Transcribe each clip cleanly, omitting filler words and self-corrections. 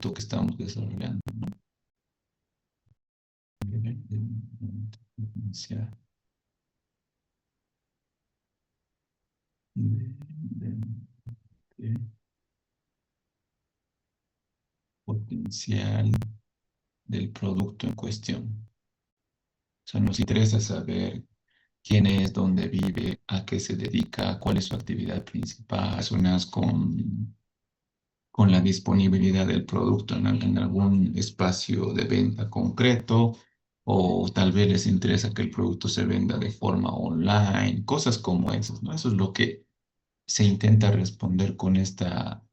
producto que estamos desarrollando. Potencial de- de- potencial del producto en cuestión. O sea, nos interesa saber quién es, dónde vive, a qué se dedica, cuál es su actividad principal, relacionadas con la disponibilidad del producto en algún espacio de venta concreto, o tal vez les interesa que el producto se venda de forma online, cosas como esas, ¿no? Eso es lo que se intenta responder con esta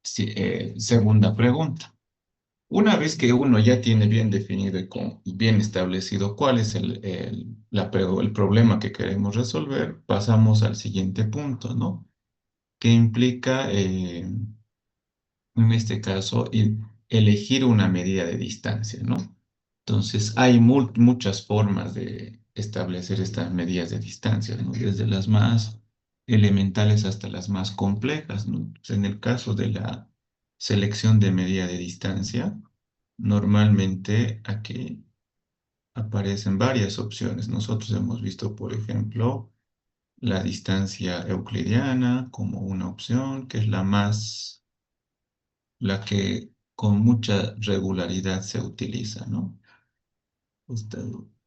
segunda pregunta. Una vez que uno ya tiene bien definido y bien establecido cuál es el problema que queremos resolver, pasamos al siguiente punto, ¿no? Que implica, en este caso, elegir una medida de distancia, ¿no? Entonces, hay muchas formas de establecer estas medidas de distancia, ¿no? Desde las más elementales hasta las más complejas, ¿no? Pues, en el caso de la selección de medida de distancia, normalmente aquí aparecen varias opciones. Nosotros hemos visto, por ejemplo, la distancia euclidiana como una opción, que es la que con mucha regularidad se utiliza, ¿no? Esta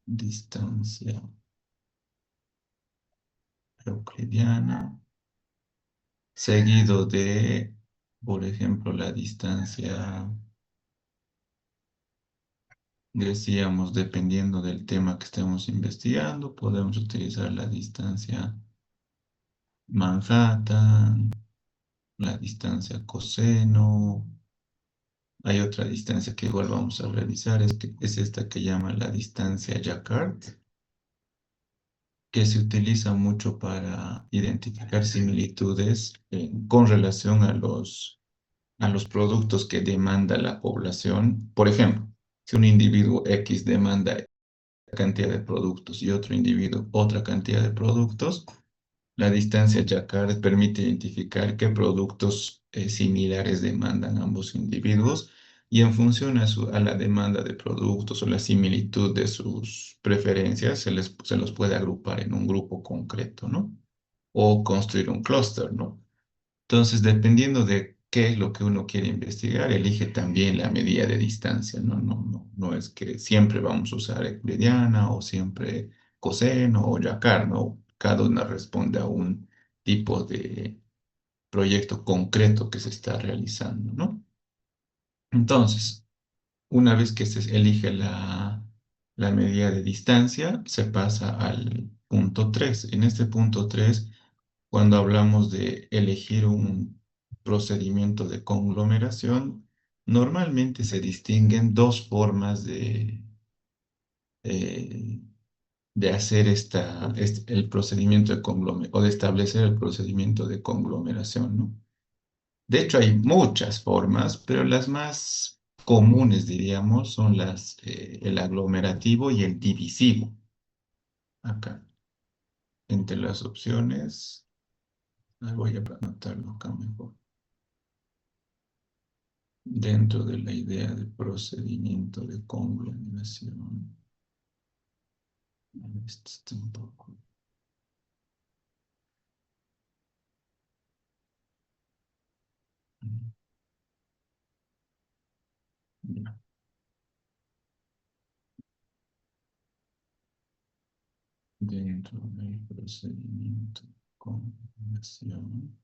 distancia euclidiana, seguido de, por ejemplo, la distancia, decíamos, dependiendo del tema que estemos investigando, podemos utilizar la distancia Manhattan, la distancia coseno. Hay otra distancia que igual vamos a revisar, es esta que llama la distancia Jacquard, que se utiliza mucho para identificar similitudes con relación a los productos que demanda la población. Por ejemplo, si un individuo X demanda cantidad de productos y otro individuo otra cantidad de productos, la distancia Jacquard permite identificar qué productos similares demandan ambos individuos y en función a la demanda de productos o la similitud de sus preferencias, se los puede agrupar en un grupo concreto, ¿no? O construir un clúster, ¿no? Entonces, dependiendo de qué es lo que uno quiere investigar, elige también la medida de distancia, ¿no? No es que siempre vamos a usar euclidiana o siempre coseno o Jacquard, ¿no? Cada una responde a un tipo de proyecto concreto que se está realizando, ¿no? Entonces, una vez que se elige la medida de distancia, se pasa al punto 3. En este punto 3, cuando hablamos de elegir un procedimiento de conglomeración, normalmente se distinguen dos formas eh, de hacer el procedimiento de conglomeración o de establecer el procedimiento de conglomeración, ¿no? De hecho, hay muchas formas, pero las más comunes, diríamos, son el aglomerativo y el divisivo. Acá, entre las opciones, voy a anotarlo acá mejor. Dentro de la idea de procedimiento de conglomeración. Esto está un poco. Ya. Dentro del procedimiento de conglomeración.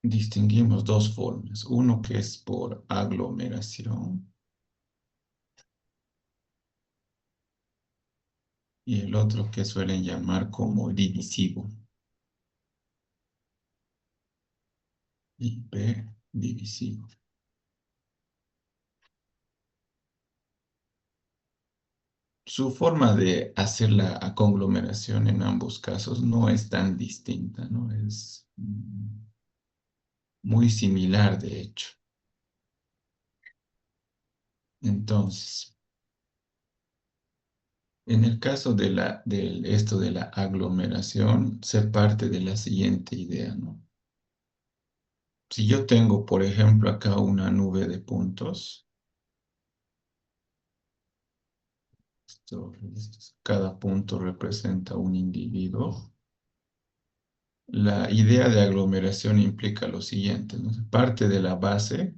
Distinguimos dos formas. Uno que es por aglomeración y el otro que suelen llamar como divisivo. IP divisivo. Su forma de hacer la conglomeración en ambos casos no es tan distinta, ¿no? Es muy similar, de hecho. Entonces, En el caso de esto de la aglomeración, se parte de la siguiente idea, ¿no? Si yo tengo, por ejemplo, acá una nube de puntos, cada punto representa un individuo. La idea de aglomeración implica lo siguiente, ¿no? Parte de la base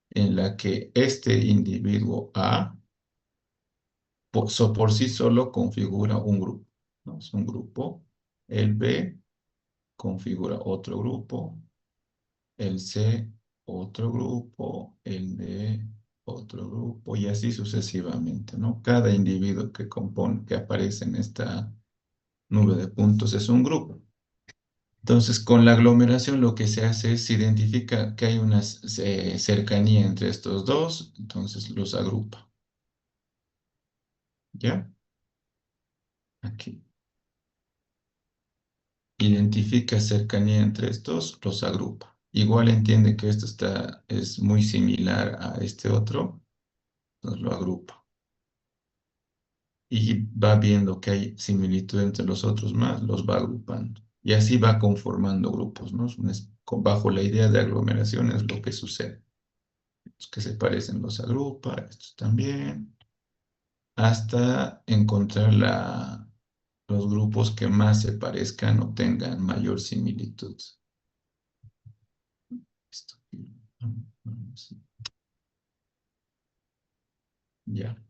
en la que este individuo A por sí solo configura un grupo, ¿no? Es un grupo. El B configura otro grupo, el C otro grupo, el D otro grupo y así sucesivamente, ¿no? Cada individuo que compone, que aparece en esta nube de puntos es un grupo. Entonces, con la aglomeración lo que se hace es se identifica que hay una cercanía entre estos dos, entonces los agrupa. ¿Ya? Aquí. Identifica cercanía entre estos, los agrupa. Igual entiende que esto es muy similar a este otro, entonces lo agrupa. Y va viendo que hay similitud entre los otros más, los va agrupando. Y así va conformando grupos, ¿no? Bajo la idea de aglomeración es lo que sucede. Los que se parecen los agrupa, estos también, hasta encontrar los grupos que más se parezcan o tengan mayor similitud. Esto, sí, ya.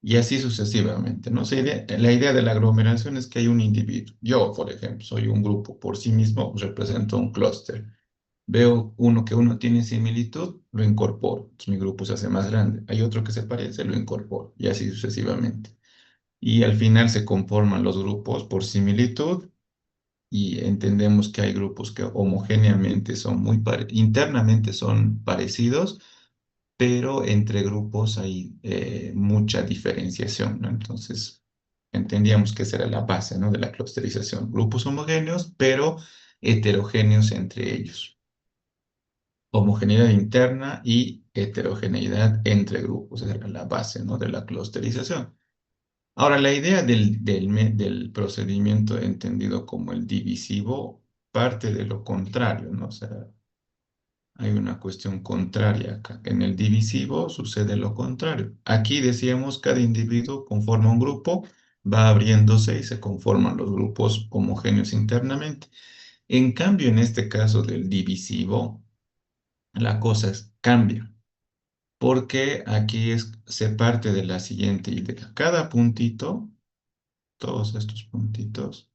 Y así sucesivamente, ¿no? La idea de la aglomeración es que hay un individuo. Yo, por ejemplo, soy un grupo por sí mismo, represento un clúster. Veo uno que uno tiene similitud, lo incorporo. Entonces, mi grupo se hace más grande. Hay otro que se parece, lo incorporo. Y así sucesivamente. Y al final se conforman los grupos por similitud y entendemos que hay grupos que homogéneamente son internamente son parecidos, pero entre grupos hay mucha diferenciación, ¿no? Entonces, entendíamos que esa era la base, ¿no? De la clusterización. Grupos homogéneos, pero heterogéneos entre ellos. Homogeneidad interna y heterogeneidad entre grupos. Esa era la base, ¿no? De la clusterización. Ahora, la idea del procedimiento entendido como el divisivo parte de lo contrario, ¿no? O sea, hay una cuestión contraria acá. En el divisivo sucede lo contrario. Aquí decíamos, cada individuo conforma un grupo, va abriéndose y se conforman los grupos homogéneos internamente. En cambio, en este caso del divisivo, la cosa cambia, porque aquí se parte de la siguiente idea. Cada puntito, todos estos puntitos,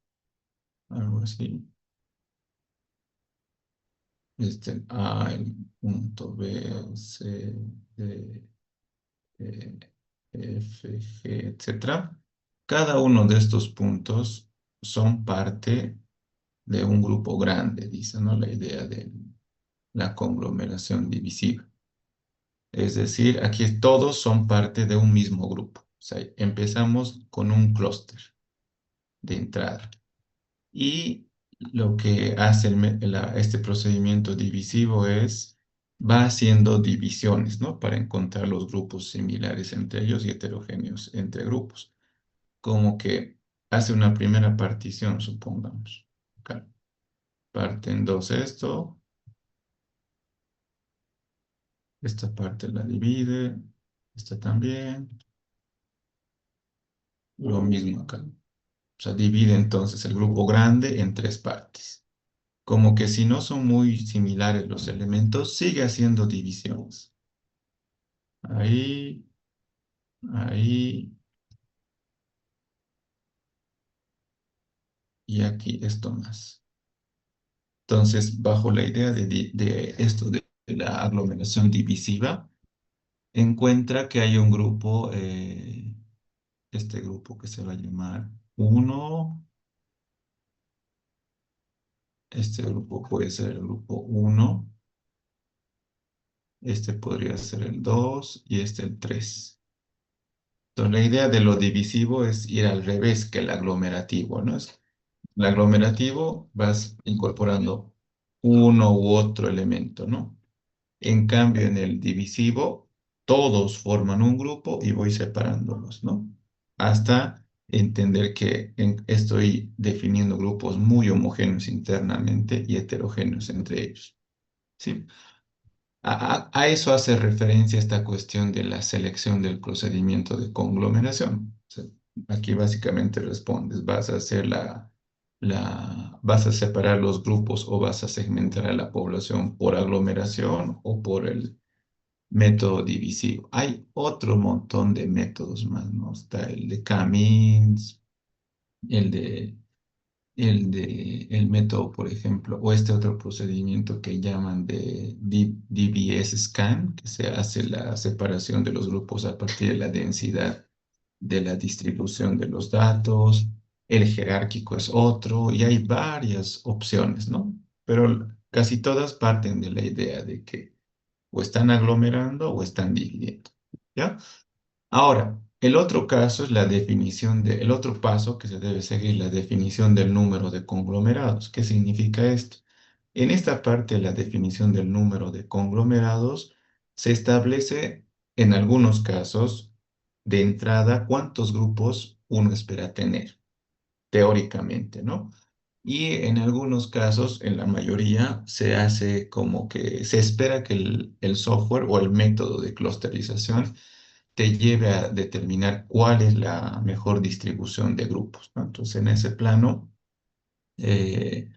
algo así, A, el punto B, C, D, E, F, G, etcétera. Cada uno de estos puntos son parte de un grupo grande, dice, ¿no? La idea de la conglomeración divisiva. Es decir, aquí todos son parte de un mismo grupo. O sea, empezamos con un clúster de entrada. Y lo que hace este procedimiento divisivo va haciendo divisiones, ¿no? Para encontrar los grupos similares entre ellos y heterogéneos entre grupos. Como que hace una primera partición, supongamos. Acá. Parte en dos esto, esta parte la divide, esta también, lo mismo acá. O sea, divide entonces el grupo grande en tres partes. Como que si no son muy similares los elementos, sigue haciendo divisiones. Ahí, ahí y aquí esto más. Entonces, bajo la idea de esto de la aglomeración divisiva, encuentra que hay un grupo, este grupo que se va a llamar uno. Este grupo puede ser el grupo uno, este podría ser el 2 y este el 3. Entonces, la idea de lo divisivo es ir al revés que el aglomerativo, ¿no? El aglomerativo vas incorporando uno u otro elemento, ¿no? En cambio, en el divisivo, todos forman un grupo y voy separándolos, ¿no? Hasta entender que estoy definiendo grupos muy homogéneos internamente y heterogéneos entre ellos. ¿Sí? A eso hace referencia esta cuestión de la selección del procedimiento de conglomeración. O sea, aquí básicamente respondes, vas a hacer vas a separar los grupos o vas a segmentar a la población por aglomeración o por el método divisivo. Hay otro montón de métodos más, ¿no? Está el de Camins, el de el método, por ejemplo, o este otro procedimiento que llaman de DBS scan, que se hace la separación de los grupos a partir de la densidad de la distribución de los datos. El jerárquico es otro, y hay varias opciones, ¿no? Pero casi todas parten de la idea de que o están aglomerando o están dividiendo, ¿ya? Ahora, el otro caso es la definición el otro paso que se debe seguir, la definición del número de conglomerados. ¿Qué significa esto? En esta parte, la definición del número de conglomerados se establece en algunos casos de entrada cuántos grupos uno espera tener, teóricamente, ¿no? Y en algunos casos, en la mayoría, se hace como que se espera que el software o el método de clusterización te lleve a determinar cuál es la mejor distribución de grupos, ¿no? Entonces, en ese plano, eh,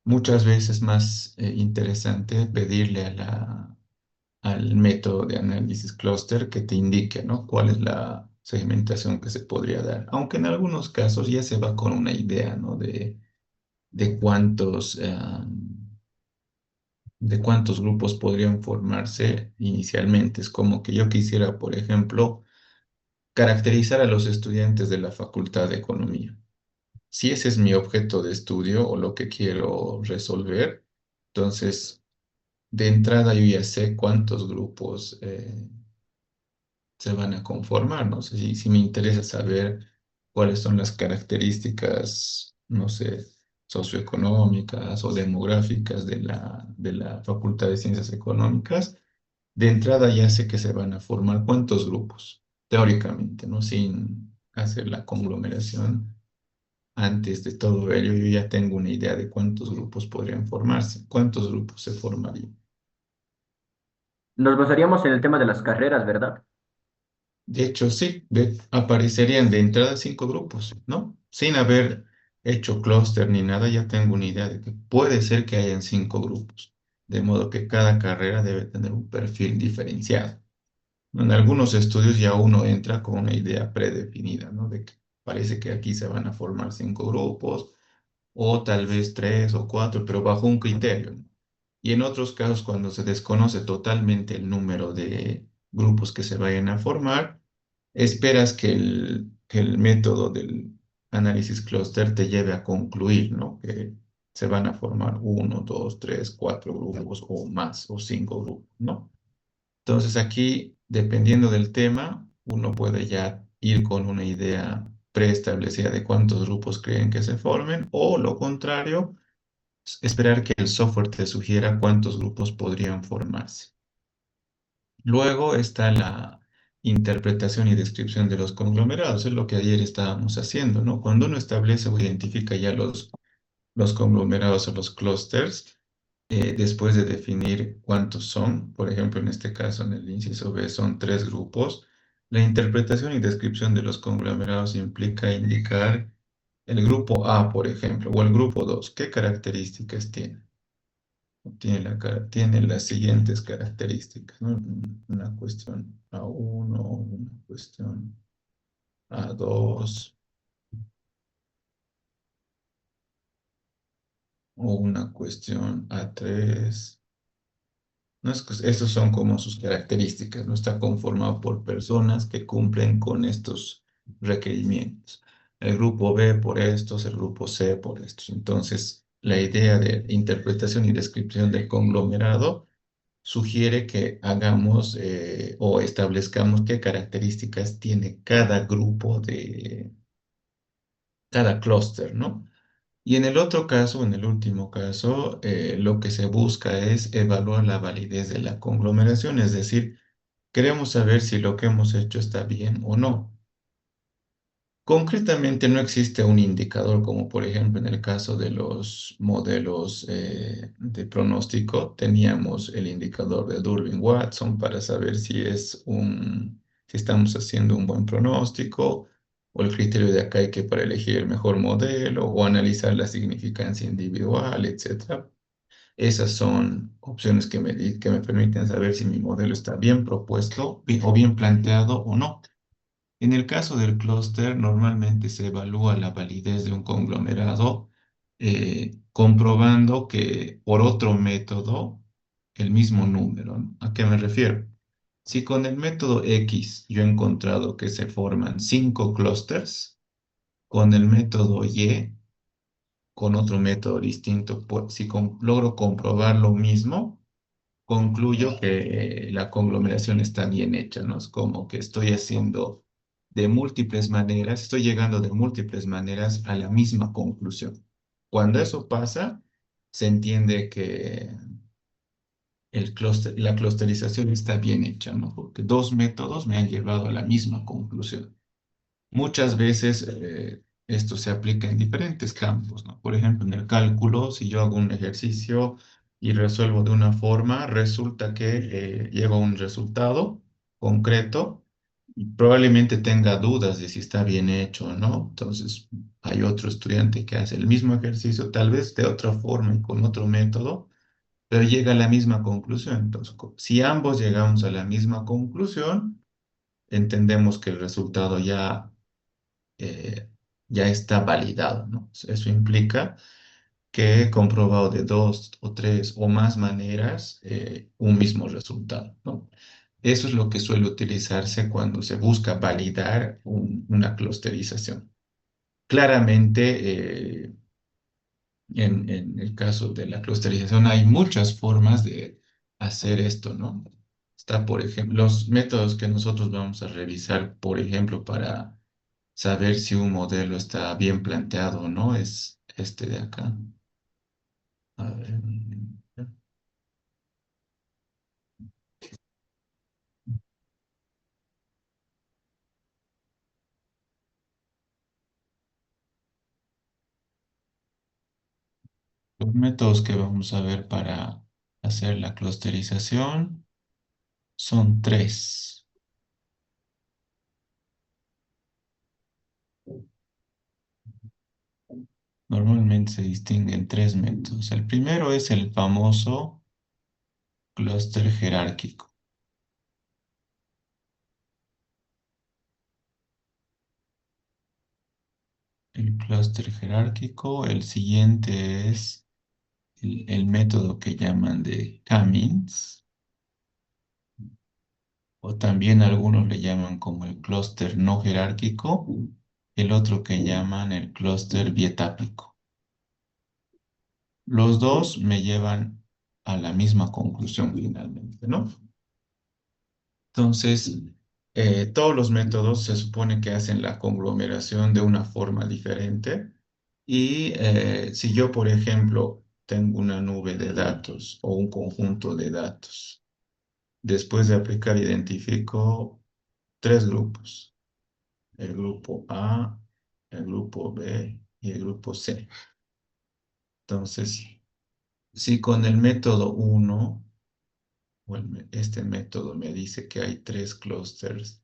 muchas veces más interesante pedirle al método de análisis clúster que te indique, ¿no? Cuál es la segmentación que se podría dar, aunque en algunos casos ya se va con una idea, ¿no? De de cuántos grupos podrían formarse inicialmente. Es como que yo quisiera, por ejemplo, caracterizar a los estudiantes de la Facultad de Economía. Si ese es mi objeto de estudio o lo que quiero resolver, entonces de entrada yo ya sé cuántos grupos se van a conformar, ¿no? sé si me interesa saber cuáles son las características, no sé, socioeconómicas o demográficas de de la Facultad de Ciencias Económicas, de entrada ya sé que se van a formar cuántos grupos, teóricamente, ¿no? Sin hacer la conglomeración. Antes de todo ello, yo ya tengo una idea de cuántos grupos podrían formarse, cuántos grupos se formarían. Nos basaríamos en el tema de las carreras, ¿verdad? De hecho, sí, aparecerían de entrada 5 grupos, ¿no? Sin haber hecho clúster ni nada, ya tengo una idea de que puede ser que hayan 5 grupos, de modo que cada carrera debe tener un perfil diferenciado. En algunos estudios ya uno entra con una idea predefinida, ¿no? De que parece que aquí se van a formar 5 grupos, o tal vez 3 o 4, pero bajo un criterio, ¿no? Y en otros casos, cuando se desconoce totalmente el número de grupos que se vayan a formar, esperas que que el método del análisis clúster te lleve a concluir, ¿no? Que se van a formar 1, 2, 3, 4 grupos o más, o 5 grupos, ¿no? Entonces aquí, dependiendo del tema, uno puede ya ir con una idea preestablecida de cuántos grupos creen que se formen, o lo contrario, esperar que el software te sugiera cuántos grupos podrían formarse. Luego está la interpretación y descripción de los conglomerados, es lo que ayer estábamos haciendo, ¿no? Cuando uno establece o identifica ya los conglomerados o los clusters, después de definir cuántos son, por ejemplo, en este caso, en el inciso B, son 3 grupos. La interpretación y descripción de los conglomerados implica indicar el grupo A, por ejemplo, o el grupo 2. ¿Qué características tiene? Tiene las siguientes características, ¿no? Una cuestión A1, una cuestión A2 o una cuestión A3. No es que estos son como sus características, no está conformado por personas que cumplen con estos requerimientos. El grupo B por estos, el grupo C por estos. Entonces, la idea de interpretación y descripción del conglomerado sugiere que hagamos o establezcamos qué características tiene cada grupo de cada clúster, ¿no? Y en el otro caso, en el último caso, lo que se busca es evaluar la validez de la conglomeración, es decir, queremos saber si lo que hemos hecho está bien o no. Concretamente no existe un indicador como por ejemplo en el caso de los modelos de pronóstico, teníamos el indicador de Durbin-Watson para saber si estamos haciendo un buen pronóstico o el criterio de Akaike para elegir el mejor modelo o analizar la significancia individual, etcétera. Esas son opciones que me permiten saber si mi modelo está bien propuesto o bien planteado o no. En el caso del clúster, normalmente se evalúa la validez de un conglomerado comprobando que por otro método el mismo número, ¿no? ¿A qué me refiero? Si con el método X yo he encontrado que se forman 5 clústeres, con el método Y, con otro método distinto, pues, si logro comprobar lo mismo, concluyo que la conglomeración está bien hecha, ¿no? Es como que estoy haciendo de múltiples maneras, estoy llegando de múltiples maneras a la misma conclusión. Cuando eso pasa, se entiende que la clusterización está bien hecha, ¿no? Porque dos métodos me han llevado a la misma conclusión. Muchas veces esto se aplica en diferentes campos, ¿no? Por ejemplo, en el cálculo, si yo hago un ejercicio y resuelvo de una forma, resulta que llego a un resultado concreto y probablemente tenga dudas de si está bien hecho o no. Entonces, hay otro estudiante que hace el mismo ejercicio, tal vez de otra forma y con otro método, pero llega a la misma conclusión. Entonces, si ambos llegamos a la misma conclusión, entendemos que el resultado eh, ya está validado, ¿no? Eso implica que he comprobado de dos o tres o más maneras un mismo resultado, ¿no? Eso es lo que suele utilizarse cuando se busca validar una clusterización. Claramente, en el caso de la clusterización hay muchas formas de hacer esto, ¿no? Está, por ejemplo, los métodos que nosotros vamos a revisar, por ejemplo, para saber si un modelo está bien planteado o no, es este de acá. A ver, los métodos que vamos a ver para hacer la clusterización son tres. Normalmente se distinguen tres métodos. El primero es el famoso clúster jerárquico. El clúster jerárquico. El siguiente es el método que llaman de Cummings, o también algunos le llaman como el clúster no jerárquico, el otro que llaman el clúster bietápico. Los dos me llevan a la misma conclusión finalmente, ¿no? Entonces, todos los métodos se supone que hacen la conglomeración de una forma diferente. Y si yo, por ejemplo, tengo una nube de datos o un conjunto de datos, después de aplicar, identifico tres grupos: el grupo A, el grupo B y el grupo C. Entonces, si con el método uno este método me dice que hay tres clústeres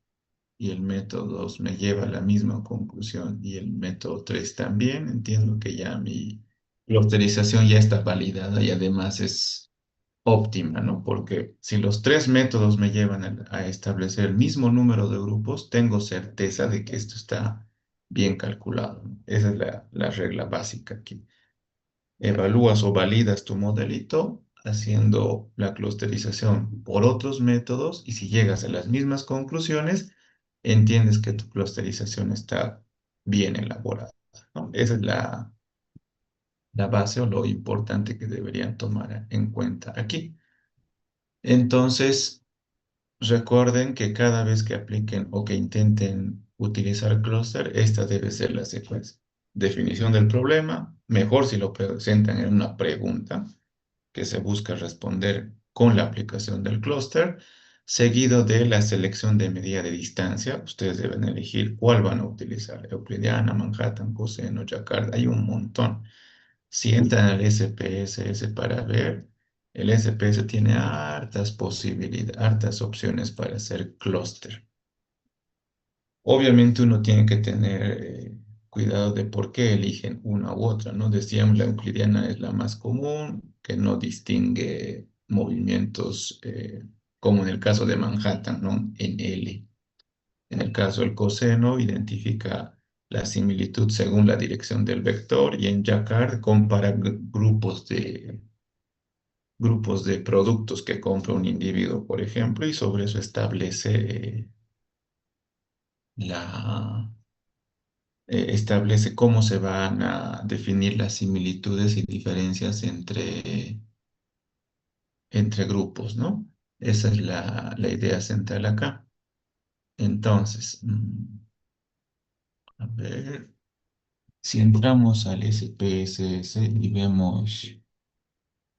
y el método 2 me lleva a la misma conclusión y el método 3 también, entiendo que ya mi clusterización ya está validada y además es óptima, ¿no? Porque si los tres métodos me llevan a establecer el mismo número de grupos, tengo certeza de que esto está bien calculado, ¿no? Esa es la regla básica aquí. Evalúas o validas tu modelito haciendo la clusterización por otros métodos y si llegas a las mismas conclusiones, entiendes que tu clusterización está bien elaborada, ¿no? Esa es la base o lo importante que deberían tomar en cuenta aquí. Entonces, recuerden que cada vez que apliquen o que intenten utilizar clúster, esta debe ser la secuencia. Definición del problema, mejor si lo presentan en una pregunta que se busca responder con la aplicación del clúster. seguido de la selección de medida de distancia. Ustedes deben elegir cuál van a utilizar: Euclidiana, Manhattan, coseno, Jacquard. Hay un montón. Si entran al SPSS para ver, el SPS tiene hartas posibilidades, hartas opciones para hacer clúster. Obviamente uno tiene que tener cuidado de por qué eligen una u otra, ¿no? Decíamos, la euclidiana es la más común, que no distingue movimientos, como en el caso de Manhattan, ¿no? En L. En el caso del coseno, identifica la similitud según la dirección del vector, y en Jacquard compara grupos de productos que compra un individuo, por ejemplo, y sobre eso establece la establece cómo se van a definir las similitudes y diferencias entre grupos, ¿no? Esa es la idea central acá. Entonces, a ver, si entramos al SPSS y vemos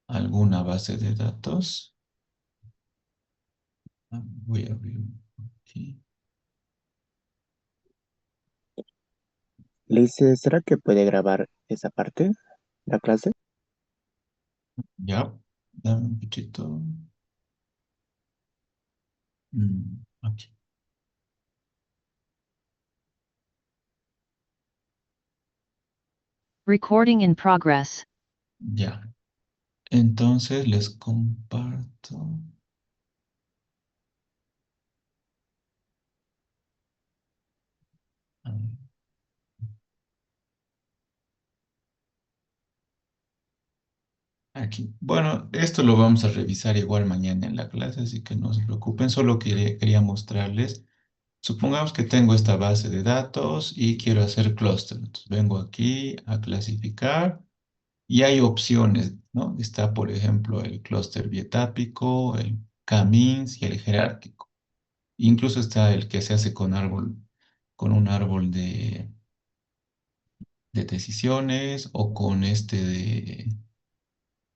alguna base de datos, voy a abrir aquí. Le dice, ¿será que puede grabar esa parte, la clase? Ya, dame un poquito. Aquí, Recording in progress. ya. Entonces les comparto. A ver, aquí. Bueno, esto lo vamos a revisar igual mañana en la clase, así que no se preocupen. Solo quería mostrarles. Supongamos que tengo esta base de datos y quiero hacer clúster. Entonces vengo aquí a clasificar y hay opciones, ¿no? Está, por ejemplo, el clúster bietápico, el K-means y el jerárquico. Incluso está el que se hace con un árbol de decisiones, o con este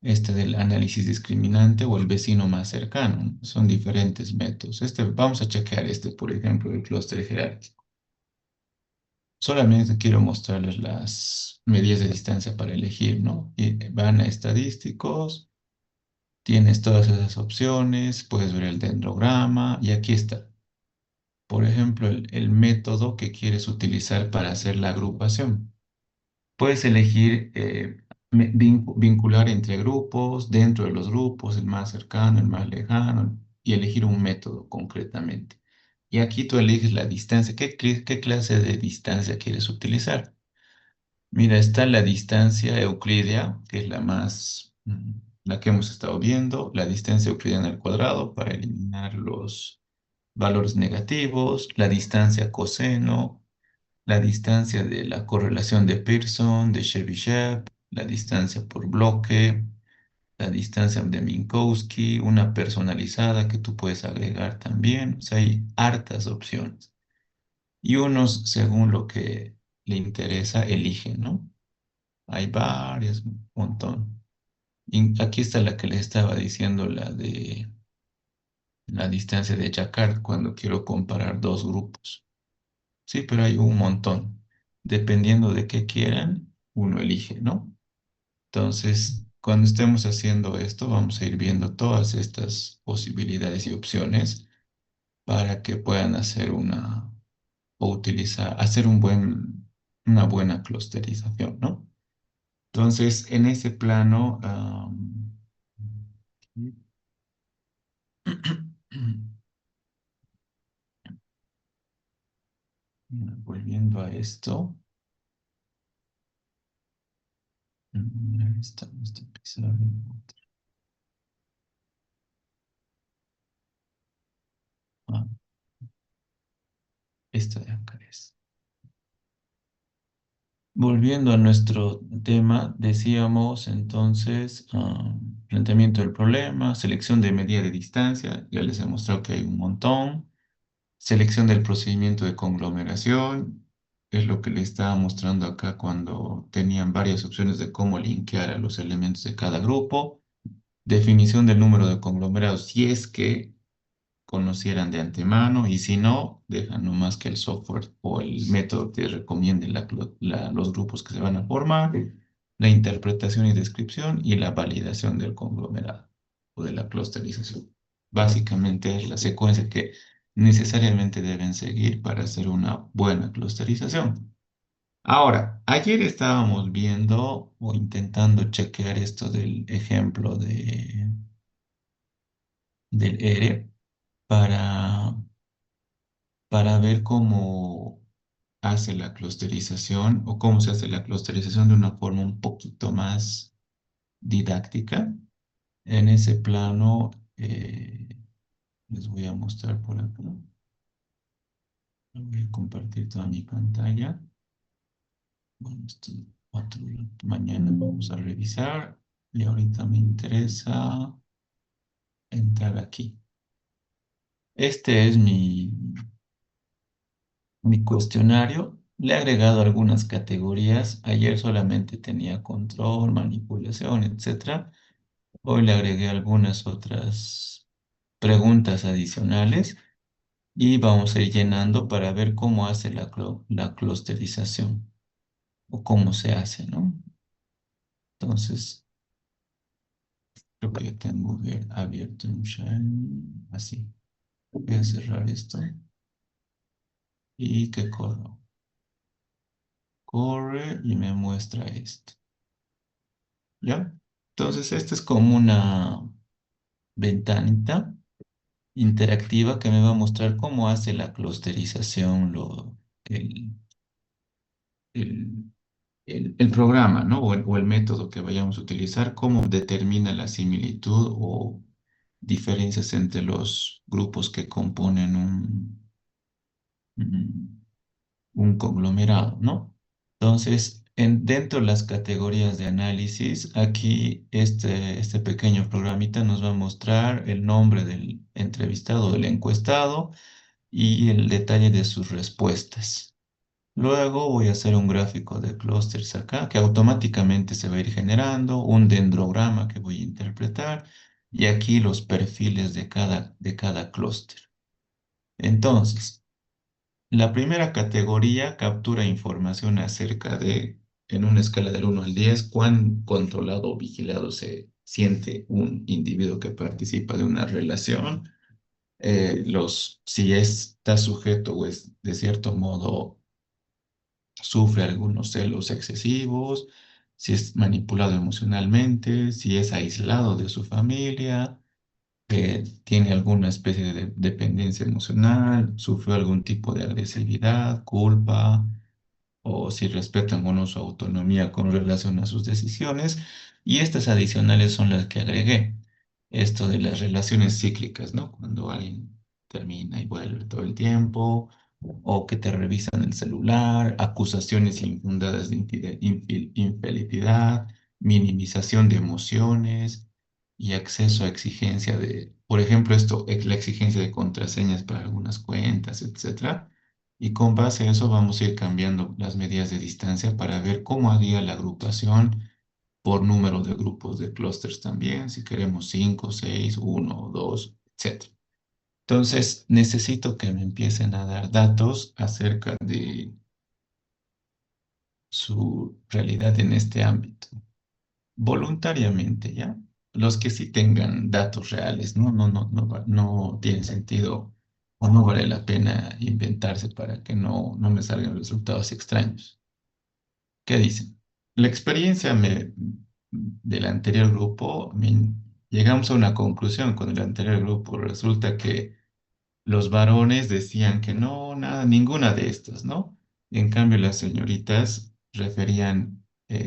del análisis discriminante, o el vecino más cercano. Son diferentes métodos. Vamos a chequear por ejemplo, el clúster jerárquico. Solamente quiero mostrarles las medidas de distancia para elegir, ¿no? Y van a estadísticos, tienes todas esas opciones, puedes ver el dendrograma y aquí está. Por ejemplo, el método que quieres utilizar para hacer la agrupación. Puedes elegir vincular entre grupos, dentro de los grupos, el más cercano, el más lejano, y elegir un método concretamente. Y aquí tú eliges la distancia. ¿Qué clase de distancia quieres utilizar? Mira, está la distancia euclídea, que es la que hemos estado viendo, la distancia euclidiana al cuadrado para eliminar los valores negativos, la distancia coseno, la distancia de la correlación de Pearson, de Chebyshev, la distancia por bloque, la distancia de Minkowski, una personalizada que tú puedes agregar también. O sea, hay hartas opciones. Y unos, según lo que le interesa, eligen, ¿no? Hay varias, un montón. Y aquí está la que les estaba diciendo, la de la distancia de Jacquard, cuando quiero comparar dos grupos. Sí, pero hay un montón. Dependiendo de qué quieran, uno elige, ¿no? Entonces, cuando estemos haciendo esto, vamos a ir viendo todas estas posibilidades y opciones para que puedan hacer hacer una buena clusterización, ¿no? Entonces, en ese plano, volviendo a esto, esta pizarra. Ah, esta de acá es. Volviendo a nuestro tema, decíamos entonces, planteamiento del problema, selección de medida de distancia, ya les he mostrado que hay un montón, selección del procedimiento de conglomeración, es lo que les estaba mostrando acá cuando tenían varias opciones de cómo linkear a los elementos de cada grupo, definición del número de conglomerados, si es que conocieran de antemano y si no, dejan nomás que el software o el método te recomiende los grupos que se van a formar, la interpretación y descripción y la validación del conglomerado o de la clusterización. Básicamente es la secuencia que necesariamente deben seguir para hacer una buena clusterización. Ahora, ayer estábamos viendo o intentando chequear esto del ejemplo del ERE para, para ver cómo hace la clusterización o cómo se hace la clusterización de una forma un poquito más didáctica. En ese plano, les voy a mostrar por acá. Voy a compartir toda mi pantalla. Bueno, esto mañana vamos a revisar y ahorita me interesa entrar aquí. Este es mi cuestionario. Le he agregado algunas categorías. Ayer solamente tenía control, manipulación, etcétera. Hoy le agregué algunas otras preguntas adicionales y vamos a ir llenando para ver cómo hace la clusterización o cómo se hace, ¿no? Entonces, creo que ya tengo abierto un Shine. Así. Voy a cerrar esto y que corra. Corre y me muestra esto. ¿Ya? Entonces, esta es como una ventanita interactiva que me va a mostrar cómo hace la clusterización el, el, el programa, ¿no? O el método que vayamos a utilizar, cómo determina la similitud o diferencias entre los grupos que componen un, un conglomerado, ¿no? Entonces, dentro de las categorías de análisis, aquí este pequeño programita nos va a mostrar el nombre del entrevistado, del encuestado y el detalle de sus respuestas. Luego voy a hacer un gráfico de clústeres acá, que automáticamente se va a ir generando, un dendrograma que voy a interpretar, y aquí los perfiles de cada clúster. Entonces, la primera categoría captura información acerca de, en una escala del 1 al 10, cuán controlado o vigilado se siente un individuo que participa de una relación, si está sujeto o es de cierto modo sufre algunos celos excesivos, si es manipulado emocionalmente, si es aislado de su familia, tiene alguna especie de dependencia emocional, sufrió algún tipo de agresividad, culpa, o si respetan o no su autonomía con relación a sus decisiones. Y estas adicionales son las que agregué. Esto de las relaciones cíclicas, ¿no? Cuando alguien termina y vuelve todo el tiempo, o que te revisan el celular, acusaciones infundadas de infelicidad, minimización de emociones y acceso a exigencia por ejemplo, la exigencia de contraseñas para algunas cuentas, etcétera. Y con base a eso vamos a ir cambiando las medidas de distancia para ver cómo haría la agrupación por número de grupos de clústeres también, si queremos 5, 6, 1, 2, etc. Entonces, necesito que me empiecen a dar datos acerca de su realidad en este ámbito, voluntariamente, ¿ya? Los que sí tengan datos reales, ¿no? No tiene sentido o no vale la pena inventarse para que no me salgan resultados extraños. ¿Qué dicen? La experiencia del anterior grupo, llegamos a una conclusión con el anterior grupo. Resulta que los varones decían que no, nada, ninguna de estas, ¿no? En cambio, las señoritas referían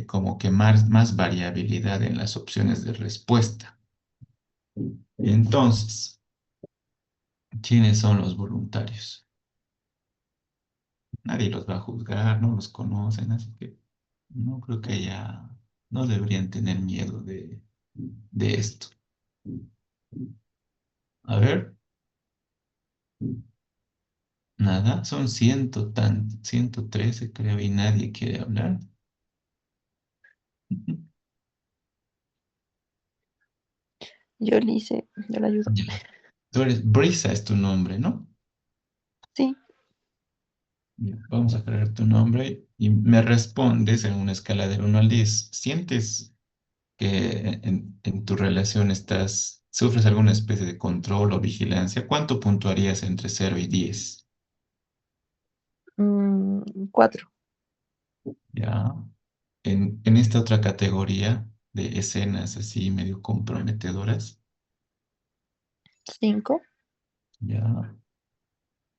como que más variabilidad en las opciones de respuesta. Entonces, ¿quiénes son los voluntarios? Nadie los va a juzgar, no los conocen, así que no creo que ya no deberían tener miedo de esto. A ver, nada, son 113 creo y nadie quiere hablar. Yo le hice, yo la ayudo. Ya. Tú eres Brisa, es tu nombre, ¿no? Sí. Bien, vamos a crear tu nombre y me respondes en una escala del 1 al 10. ¿Sientes que en tu relación sufres alguna especie de control o vigilancia? ¿Cuánto puntuarías entre 0 y 10? 4, Ya. En esta otra categoría de escenas así medio comprometedoras, 5, ya.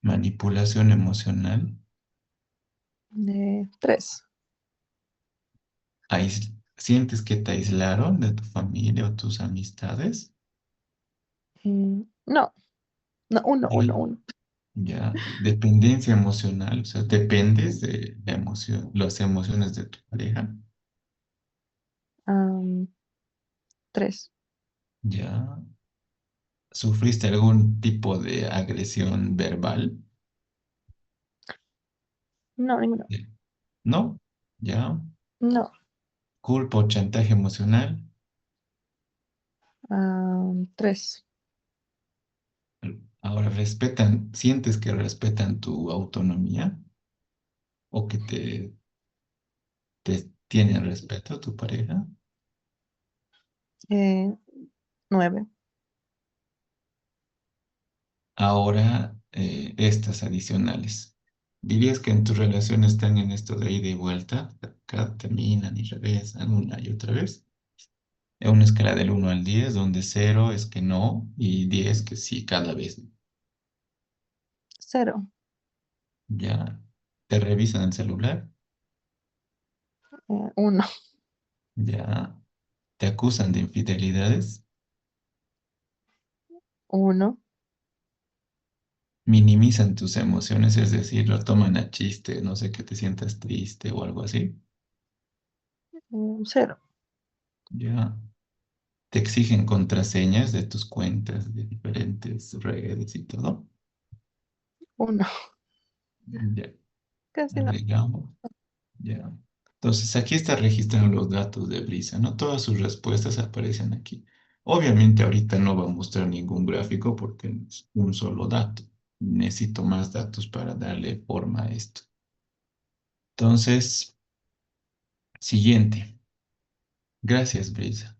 Manipulación emocional, 3. ¿sientes que te aislaron de tu familia o tus amistades? No, no, Ya. 1. Ya, dependencia emocional, o sea, dependes de la emoción, las emociones de tu pareja. 3. Ya, ¿sufriste algún tipo de agresión verbal? No, ninguno. Eh, ¿No? Ya, No. culpa o chantaje emocional. 3. Ahora, ¿sientes que respetan tu autonomía o que te tienen respeto a tu pareja? 9. Ahora, estas adicionales. ¿Dirías que en tu relación están en esto de ida y vuelta? Acá terminan y regresan una y otra vez. En una escala del 1 al 10, donde 0 es que no y 10 que sí cada vez. 0. Ya te revisan el celular, 1. ya te acusan de infidelidades, 1. minimizan tus emociones, es decir, lo toman a chiste, no sé, que te sientas triste o algo así. 0. Ya te exigen contraseñas de tus cuentas de diferentes redes y todo. 1. Ya, Casi no. agregamos. Ya. Entonces, aquí está registrando los datos de Brisa, ¿no? Todas sus respuestas aparecen aquí. Obviamente, ahorita no va a mostrar ningún gráfico porque es un solo dato. Necesito más datos para darle forma a esto. Entonces, siguiente. Gracias, Brisa.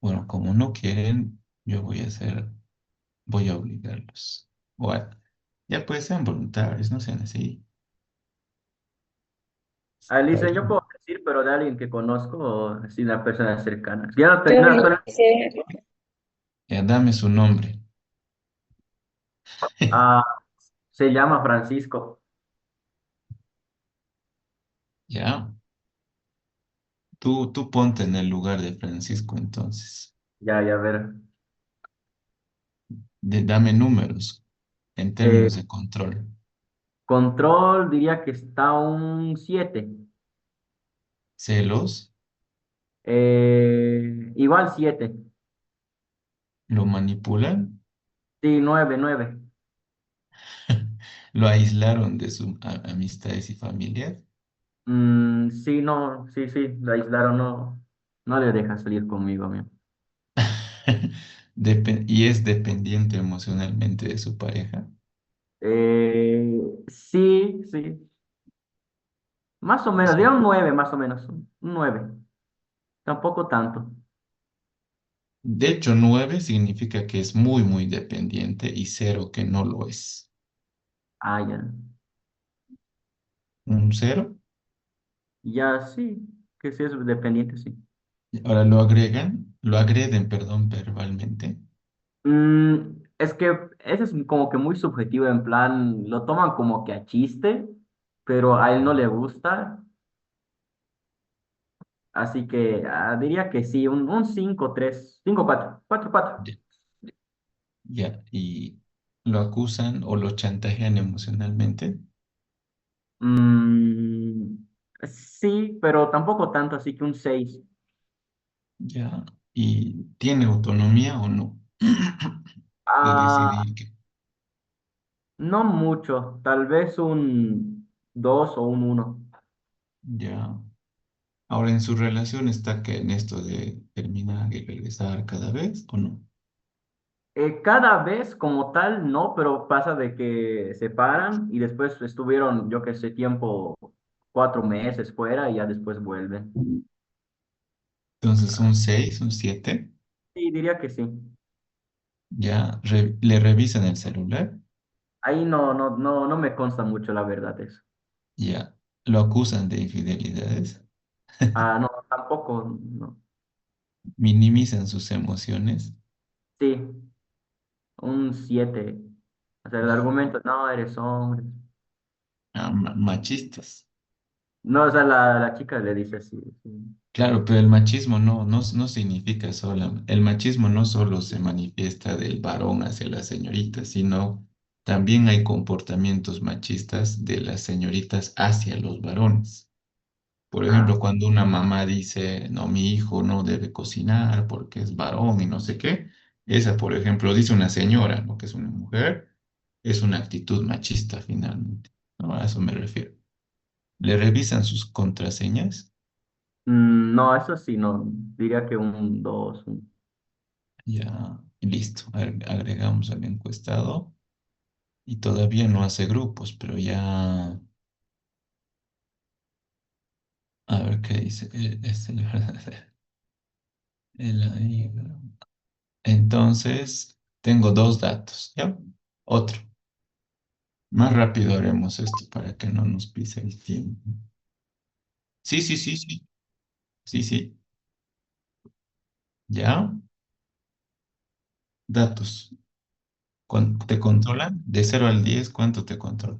Bueno, como no quieren, yo voy a obligarlos. Bueno, ya pues sean voluntarios, no sean así. Alicia, Vale. yo puedo decir, pero de alguien que conozco o así una persona cercana. Ya no, Yo no, hice, Ya dame su nombre. ah, se llama Francisco. Ya. Tú ponte en el lugar de Francisco entonces. Ya, ya, a ver. Dame números en Eh, términos de control. control diría que está un 7. Celos, Igual 7. lo manipulan, Sí, 9. lo aislaron de sus amistades y familias. Sí, no, sí, sí, la aislaron, no, no le deja salir conmigo, amigo. Y es dependiente emocionalmente de su pareja. Sí, sí, más o menos, Sí. diría un 9 más o menos, un 9, tampoco tanto. De hecho, 9 significa que es muy, muy dependiente y 0 que no lo es. Ah, ya, Un 0. ya sí, que sí es dependiente, sí. Ahora lo agreden, perdón, verbalmente. Es que ese es como que muy subjetivo, en plan, lo toman como que a chiste, pero a él no le gusta, así que diría que sí, un 5 3 5 4 4 4. Ya, ya, y lo acusan o lo chantajean emocionalmente. Mm, sí, pero tampoco tanto, así que un 6. Ya, y tiene autonomía o no de Ah, decidir que, no mucho, tal vez un 2 o un 1. ya, Ahora, ¿en su relación está que en esto de terminar y regresar cada vez o no? Cada vez como tal, no, pero pasa de que se paran y después estuvieron, yo que sé, tiempo, 4 meses fuera y ya después vuelven. Entonces, un 6 un 7 Sí, diría que sí. ya le revisan el celular, Ahí no me consta mucho la verdad eso. ya lo acusan de infidelidades, Ah, no, tampoco, no. minimizan sus emociones, Sí, un 7. O sea, el ya, argumento, no, eres hombre. machistas. No, o sea, la chica le dice así. Sí. Claro, pero el machismo no significa solo, el machismo no solo se manifiesta del varón hacia la señorita, sino también hay comportamientos machistas de las señoritas hacia los varones. Por Ah, ejemplo, cuando una mamá dice, no, mi hijo no debe cocinar porque es varón y no sé qué, esa, por ejemplo, dice una señora, ¿no? Que es una mujer, es una actitud machista finalmente, ¿no? A eso me refiero. Le revisan sus contraseñas. no, eso sí, no. Diría que un 2. Ya, y listo. Agregamos al encuestado y todavía no hace grupos, pero ya, a ver qué dice. Ahí. Entonces, tengo dos datos, ¿ya? Otro. Más rápido haremos esto para que no nos pise el tiempo. Sí, sí, sí, sí. Sí, sí. ¿Ya? Datos. ¿Te controlan? De 0 al 10, ¿cuánto te controla?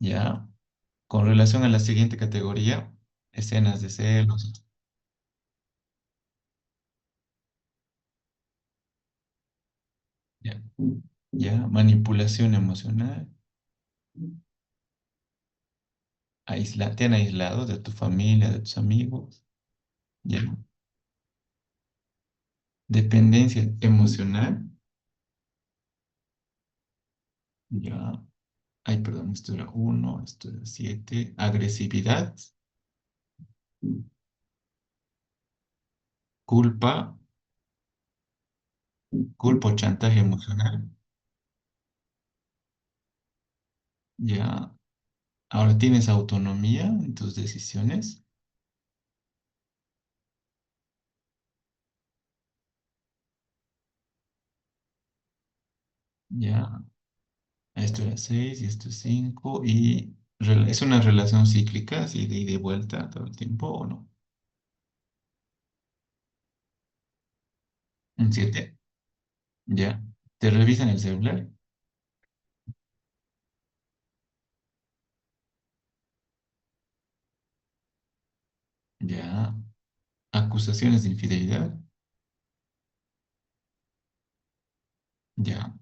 ¿Ya? Con relación a la siguiente categoría, escenas de celos. ¿Ya? ¿Ya? Manipulación emocional. Te han aislado de tu familia, de tus amigos. ¿Ya? Dependencia emocional. ¿Ya? Ay, perdón, esto era 1, esto era 7. Agresividad, culpa, culpa o chantaje emocional. ¿Ya? Ahora tienes autonomía en tus decisiones. ¿Ya? Esto era 6 y esto es 5. Y es una relación cíclica, así de ida y vuelta todo el tiempo, ¿o no? Un 7. ¿Ya? ¿Te revisan el celular? ¿Ya? Acusaciones de infidelidad. ¿Ya?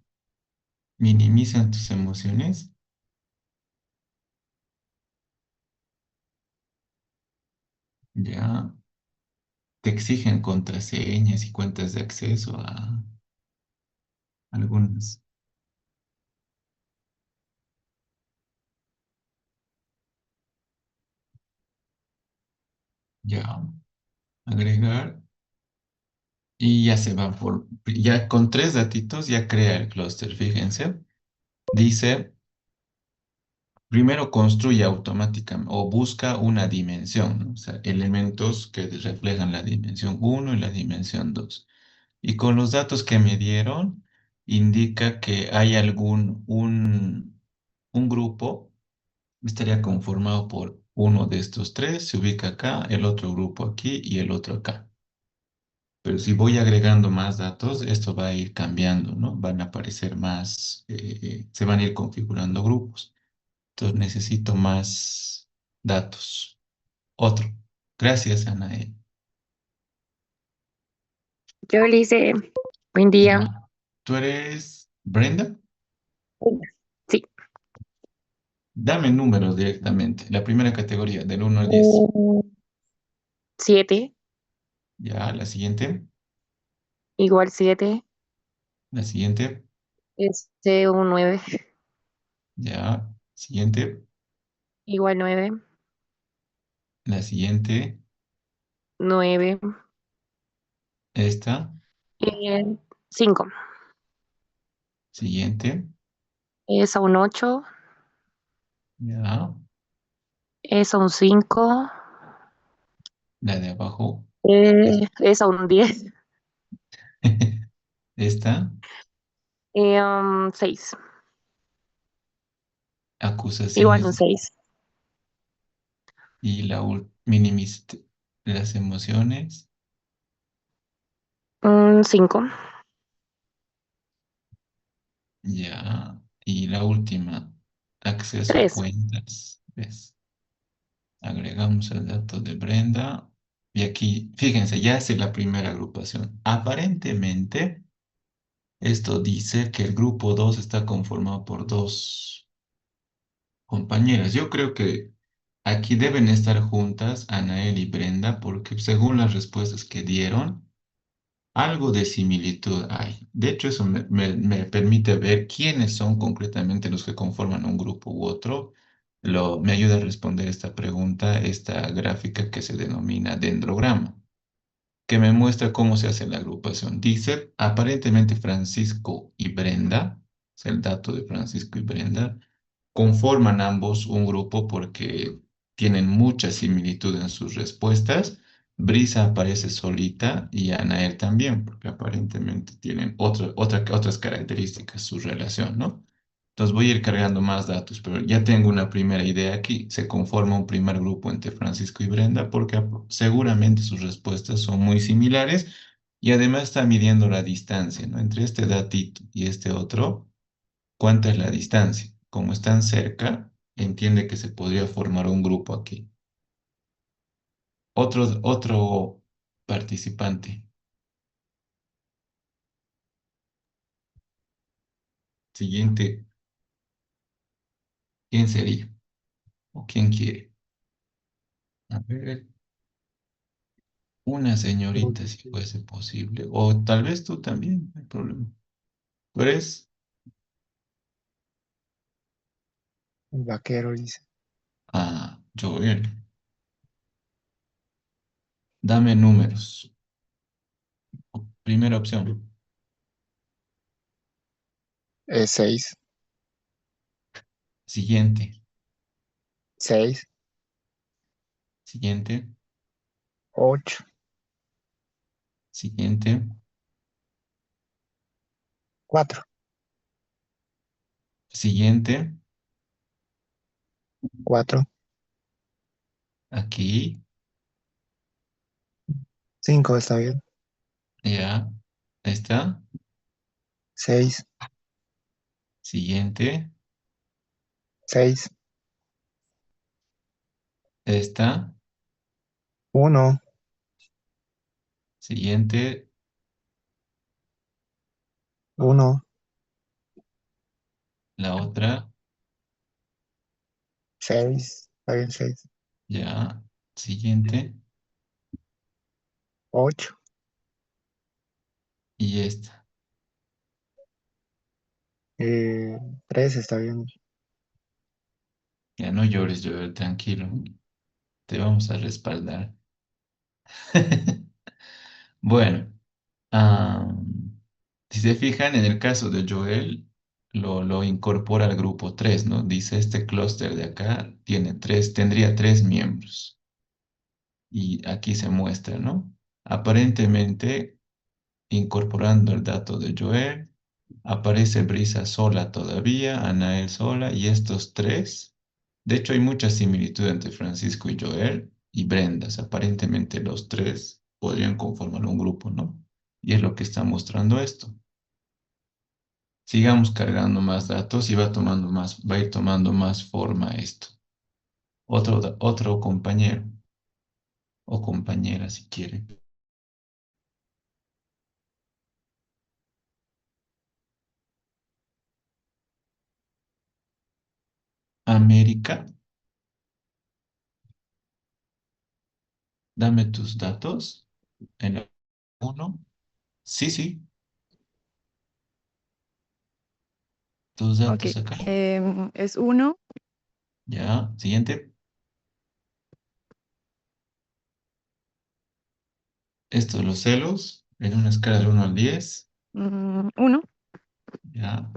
Minimizan tus emociones. ¿Ya? Te exigen contraseñas y cuentas de acceso a algunas. ¿Ya? Agregar. Y ya se va ya con tres datitos ya crea el clúster, fíjense. Dice, primero construye automáticamente o busca una dimensión, ¿no? O sea, elementos que reflejan la dimensión uno y la dimensión 2. Y con los datos que me dieron, indica que hay un grupo, estaría conformado por uno de estos tres, se ubica acá, el otro grupo aquí y el otro acá. Pero si voy agregando más datos, esto va a ir cambiando, ¿no? Van a aparecer más, se van a ir configurando grupos. Entonces necesito más datos. Otro. Gracias, Anael. Yo le hice, buen día. Ya. ¿Tú eres Brenda? Sí. Dame números directamente. La primera categoría, del 1 al 10. 7, Ya, la siguiente. igual 7, La siguiente. un 9, Ya. Siguiente. 9, La siguiente, 9. esta, 5. siguiente, Esa un 8. ya, Esa un 5. la de abajo, es- Esa un 10. esta, 6. Igual un acusaciones 6. y minimiste las emociones, Un 5. ya, y la última, acceso a 3. cuentas, ¿ves? Agregamos el dato de Brenda y aquí, fíjense, ya es la primera agrupación. Aparentemente, esto dice que el grupo 2 está conformado por dos compañeras. Yo creo que aquí deben estar juntas Anael y Brenda porque según las respuestas que dieron, algo de similitud hay. De hecho, eso me permite ver quiénes son concretamente los que conforman un grupo u otro. Me ayuda a responder esta pregunta, esta gráfica que se denomina dendrograma, que me muestra cómo se hace la agrupación. Dice, aparentemente Francisco y Brenda, es el dato de Francisco y Brenda, conforman ambos un grupo porque tienen mucha similitud en sus respuestas. Brisa aparece solita y Anael también, porque aparentemente tienen otras características su relación, ¿no? Entonces voy a ir cargando más datos, pero ya tengo una primera idea aquí. Se conforma un primer grupo entre Francisco y Brenda porque seguramente sus respuestas son muy similares y además está midiendo la distancia, ¿no? Entre este datito y este otro, ¿cuánta es la distancia? Como están cerca, entiende que se podría formar un grupo aquí. Otro participante. Siguiente, ¿quién sería? ¿O quién quiere? A ver, una señorita si fuese posible. O tal vez tú también, no hay problema. ¿Tú eres? El vaquero dice. Ah, Joel. Dame números. Primera opción. 6, Siguiente. 6, Siguiente. 8, Siguiente. 4, Siguiente. 4, Aquí. 5 está bien. Ya. Está. 6, Siguiente. 6, Esta. 1, Siguiente. 1, La otra. 6, está bien 6, Ya. Siguiente. 8, Y esta. 3 está bien. Ya no llores, Joel, tranquilo. Te vamos a respaldar. Bueno, ah, si se fijan, en el caso de Joel, lo incorpora al grupo 3, ¿no? Dice, este clúster de acá tendría tres miembros. Y aquí se muestra, ¿no? Aparentemente, incorporando el dato de Joel, aparece Brisa sola todavía, Anael sola, y estos tres. De hecho, hay mucha similitud entre Francisco y Joel y Brenda. O sea, aparentemente los tres podrían conformar un grupo, ¿no? Y es lo que está mostrando esto. Sigamos cargando más datos y va a ir tomando más forma esto. Otro compañero o compañera, si quiere. América, dame tus datos. En el uno. Sí, sí, tus Ok, datos acá. es uno, Ya, siguiente. Esto, los celos, en una escala del 1 al 10, 1, ya.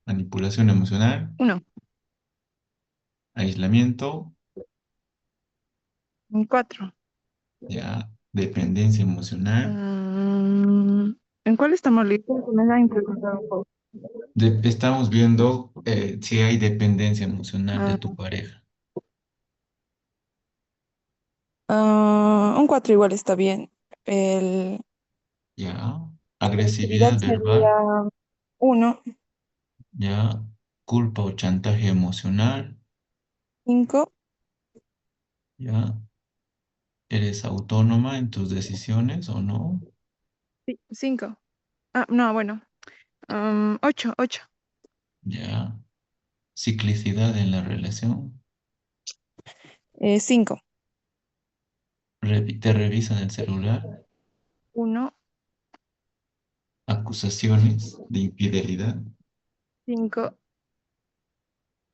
Manipulación emocional, 1, aislamiento, 4. ya. Dependencia emocional. ¿En cuál estamos listos? Me da impresión un poco. Estamos viendo si hay dependencia emocional de Ah, tu pareja. un 4 igual está bien. El, Ya. la actividad Agresividad sería verbal, 1, ya. Culpa o chantaje emocional, 5, ya. ¿Eres autónoma en tus decisiones o no? 5. Ah, no, bueno. 8, 8. Ya. Ciclicidad en la relación, 5, te revisan el celular, 1, acusaciones de infidelidad, 5,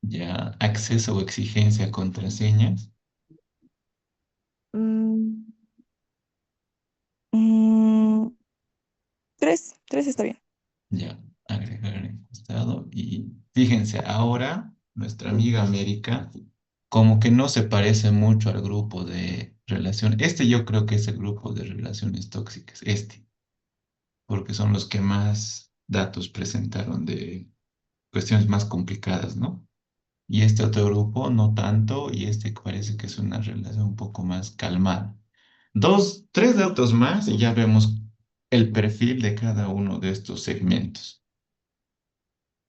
ya. Acceso o exigencia a contraseñas, 3. 3 está bien. ya. Agregar encuestado. Y fíjense, ahora nuestra amiga América como que no se parece mucho al grupo de relación. Este yo creo que es el grupo de relaciones tóxicas, este, porque son los que más datos presentaron de cuestiones más complicadas, ¿no? Y este otro grupo no tanto, y este parece que es una relación un poco más calmada. Dos, tres datos más y ya vemos el perfil de cada uno de estos segmentos.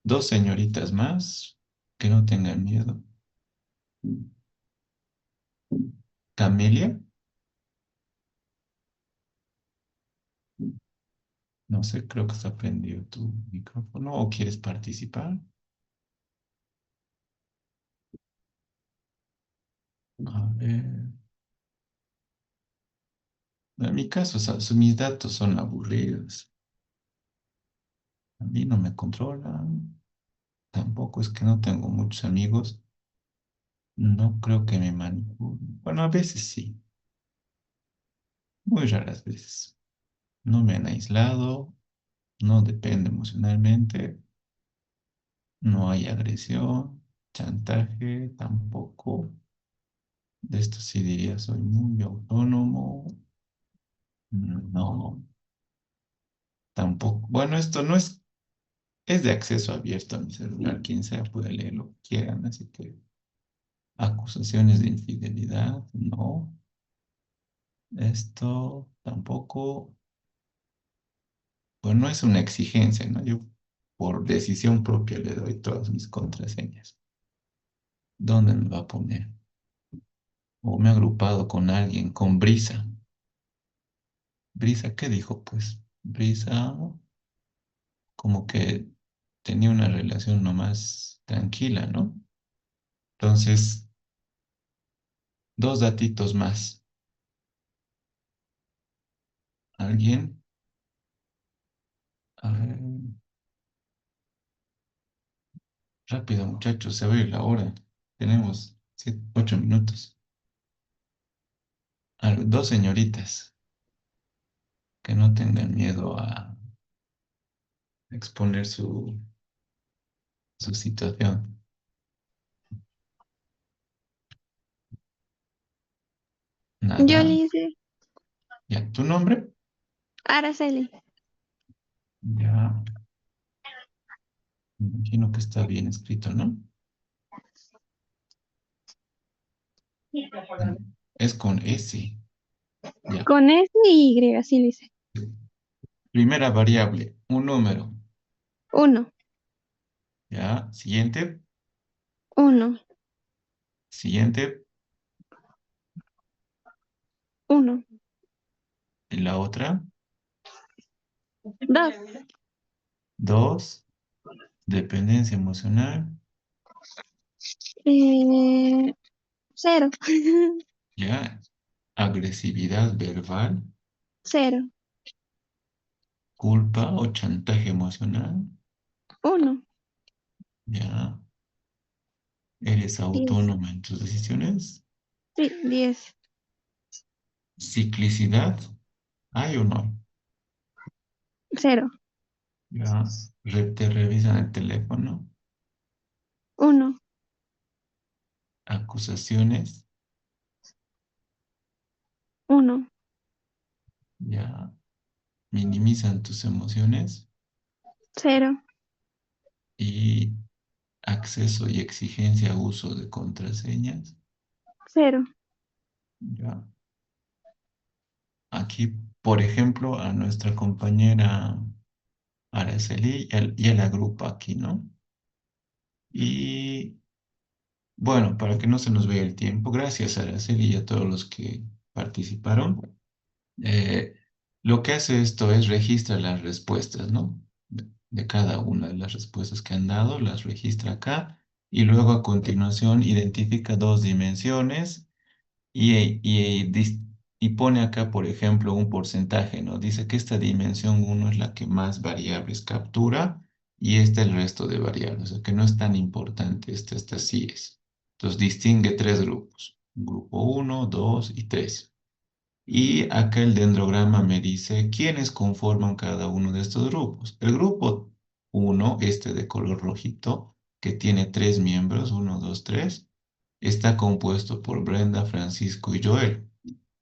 Dos señoritas más que no tengan miedo. Camelia, no sé, creo que está prendido tu micrófono o quieres participar. A ver. En mi caso, mis datos son aburridos. A mí no me controlan. Tampoco es que no tengo muchos amigos. No creo que me manipulen. Bueno, a veces sí. Muy raras veces. No me han aislado. No depende emocionalmente. No hay agresión. Chantaje tampoco. De esto sí diría, soy muy autónomo. No, tampoco. Bueno, esto no es, es de acceso abierto a mi celular. Quien sea puede leer lo que quieran. Así que acusaciones de infidelidad, no. Esto tampoco. Pues no es una exigencia, ¿no? Yo por decisión propia le doy todas mis contraseñas. ¿Dónde me va a poner? O me he agrupado con alguien, con Brisa. ¿Brisa qué dijo? Pues Brisa como que tenía una relación nomás tranquila, ¿no? Entonces, dos datitos más. ¿Alguien? A ver, rápido, muchachos, se va a ir la hora. Tenemos 8 minutos. Dos señoritas que no tengan miedo a exponer su situación. Yo le Nada. hice Ya, ¿tu nombre? Araceli. Ya, me imagino que está bien escrito, ¿no? Es con S. Ya. Con S y Y, sí le hice. Primera variable, un número. 1, Ya, siguiente, 1, siguiente, 1, y la otra, 2, dos, dependencia emocional, 0, ya, agresividad verbal, 0, culpa o chantaje emocional, 1, ya, eres 10, autónoma en tus decisiones, sí, 10, ciclicidad, ¿Hay o no hay? 0, Ya, te revisan el teléfono, 1, acusaciones, 1, ya, minimizan tus emociones 0, y acceso y exigencia a uso de contraseñas. 0, Ya. Aquí, por ejemplo, a nuestra compañera Araceli ya la agrupa aquí, ¿no? Y bueno, para que no se nos vea el tiempo, gracias a Araceli y a todos los que participaron. Eh, lo que hace esto es registra las respuestas, ¿no? De cada una de las respuestas que han dado, las registra acá y luego a continuación identifica dos dimensiones y pone acá, por ejemplo, un porcentaje, ¿no? Dice que esta dimensión uno es la que más variables captura y esta el resto de variables, o sea que no es tan importante, esta sí es. Entonces distingue tres grupos, grupo uno, 2 y 3. Y acá el dendrograma me dice quiénes conforman cada uno de estos grupos. El grupo uno, este de color rojito, que tiene tres miembros, uno, 2, 3, está compuesto por Brenda, Francisco y Joel.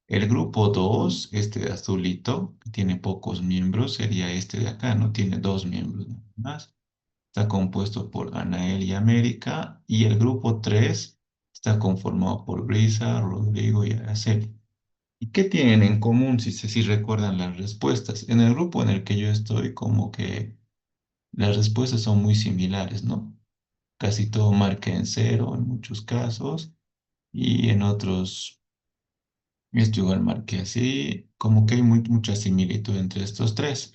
El grupo 2, este de azulito, que tiene pocos miembros, sería este de acá, no tiene dos miembros nada más. Está compuesto por Anael y América. Y el grupo 3 está conformado por Brisa, Rodrigo y Araceli. ¿Y qué tienen en común si recuerdan las respuestas? En el grupo en el que yo estoy, como que las respuestas son muy similares, ¿no? Casi todo marca en cero en muchos casos y en otros esto igual marqué así, como que hay mucha similitud entre estos tres.